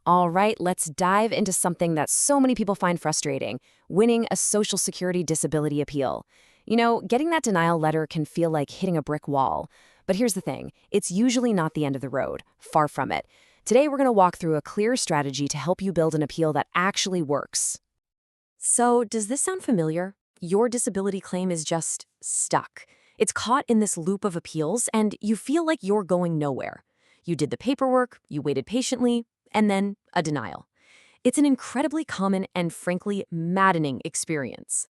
All right, let's dive into something that so many people find frustrating: winning a Social Security disability appeal. Getting that denial letter can feel like hitting a brick wall. But here's the thing: it's usually not the end of the road. Far from it. Today, we're going to walk through a clear strategy to help you build an appeal that actually works. So, does this sound familiar? Your disability claim is just stuck. It's caught in this loop of appeals, and you feel like you're going nowhere. You did the paperwork, you waited patiently, and then a denial. It's an incredibly common and frankly maddening experience.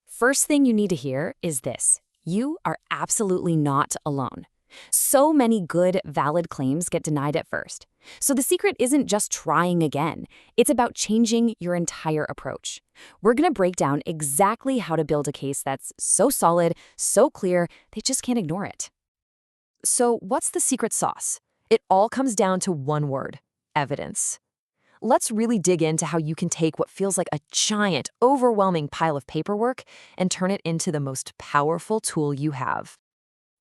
First thing you need to hear is this: you are absolutely not alone. So many good, valid claims get denied at first. So the secret isn't just trying again. It's about changing your entire approach. We're going to break down exactly how to build a case that's so solid, so clear, they just can't ignore it. So what's the secret sauce? It all comes down to one word: evidence. Let's really dig into how you can take what feels like a giant, overwhelming pile of paperwork and turn it into the most powerful tool you have.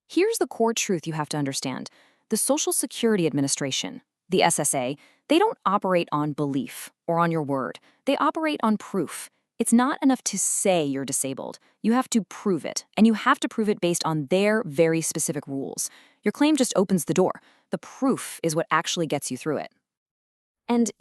Here's the core truth you have to understand. The Social Security Administration, the SSA, they don't operate on belief or on your word. They operate on proof. It's not enough to say you're disabled. You have to prove it, and you have to prove it based on their very specific rules. Your claim just opens the door. The proof is what actually gets you through it. And,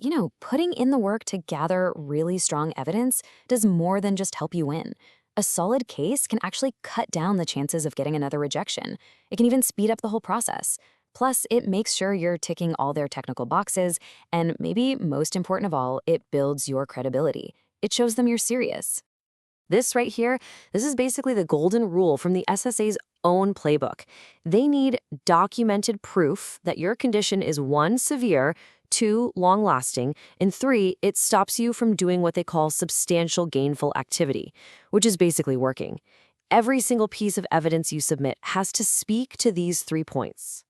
putting in the work to gather really strong evidence does more than just help you win. A solid case can actually cut down the chances of getting another rejection. It can even speed up the whole process. Plus, it makes sure you're ticking all their technical boxes, and maybe most important of all, it builds your credibility. It shows them you're serious. This right here, this is basically the golden rule from the SSA's own playbook. They need documented proof that your condition is 1, severe, 2, long-lasting, and 3, it stops you from doing what they call substantial gainful activity, which is basically working. Every single piece of evidence you submit has to speak to these 3 points.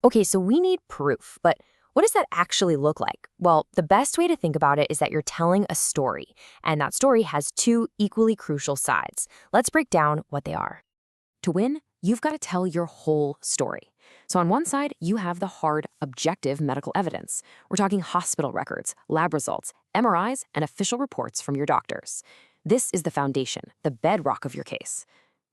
Okay, so we need proof, but what does that actually look like? Well, the best way to think about it is that you're telling a story, and that story has 2 equally crucial sides. Let's break down what they are. To win, you've got to tell your whole story. So on one side, you have the hard, objective medical evidence. We're talking hospital records, lab results, MRIs, and official reports from your doctors. This is the foundation, the bedrock of your case.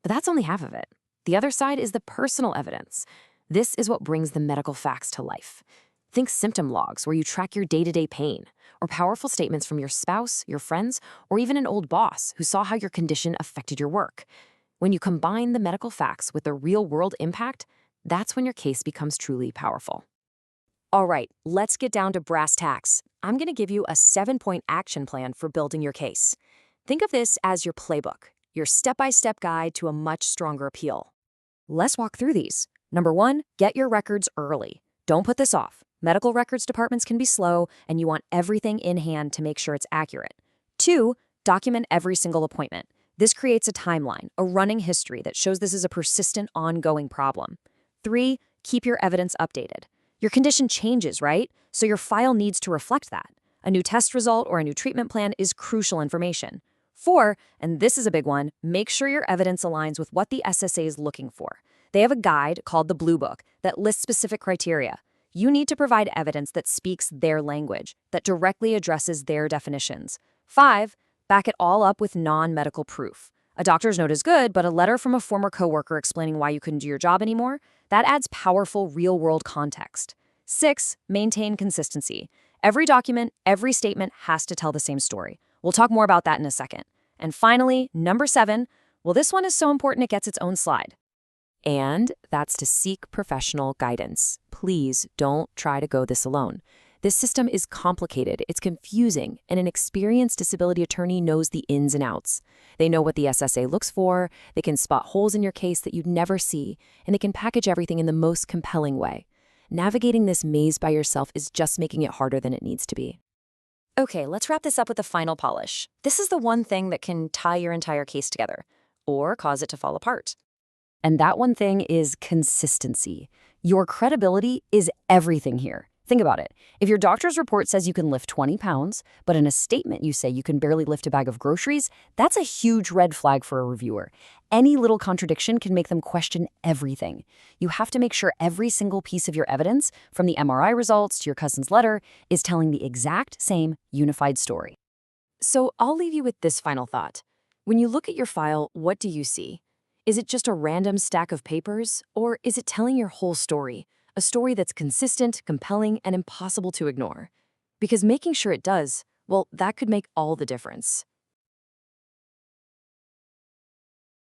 But that's only half of it. The other side is the personal evidence. This is what brings the medical facts to life. Think symptom logs where you track your day-to-day pain, or powerful statements from your spouse, your friends, or even an old boss who saw how your condition affected your work. When you combine the medical facts with the real-world impact, that's when your case becomes truly powerful. All right, let's get down to brass tacks. I'm going to give you a 7-point action plan for building your case. Think of this as your playbook, your step-by-step guide to a much stronger appeal. Let's walk through these. Number 1, get your records early. Don't put this off. Medical records departments can be slow, and you want everything in hand to make sure it's accurate. 2, document every single appointment. This creates a timeline, a running history that shows this is a persistent, ongoing problem. 3, keep your evidence updated. Your condition changes, right? So your file needs to reflect that. A new test result or a new treatment plan is crucial information. 4, and this is a big one, make sure your evidence aligns with what the SSA is looking for. They have a guide called the Blue Book that lists specific criteria. You need to provide evidence that speaks their language, that directly addresses their definitions. 5, back it all up with non-medical proof. A doctor's note is good, but a letter from a former coworker explaining why you couldn't do your job anymore, that adds powerful real-world context. 6, maintain consistency. Every document, every statement has to tell the same story. We'll talk more about that in a second. And finally, number 7, well, this one is so important it gets its own slide. And that's to seek professional guidance. Please don't try to go this alone. This system is complicated, it's confusing, and an experienced disability attorney knows the ins and outs. They know what the SSA looks for, they can spot holes in your case that you'd never see, and they can package everything in the most compelling way. Navigating this maze by yourself is just making it harder than it needs to be. Okay, let's wrap this up with the final polish. This is the one thing that can tie your entire case together, or cause it to fall apart. And that one thing is consistency. Your credibility is everything here. Think about it. If your doctor's report says you can lift 20 pounds, but in a statement you say you can barely lift a bag of groceries, that's a huge red flag for a reviewer. Any little contradiction can make them question everything. You have to make sure every single piece of your evidence, from the MRI results to your cousin's letter, is telling the exact same unified story. So I'll leave you with this final thought. When you look at your file, what do you see? Is it just a random stack of papers, or is it telling your whole story? A story that's consistent, compelling, and impossible to ignore. Because making sure it does, well, that could make all the difference.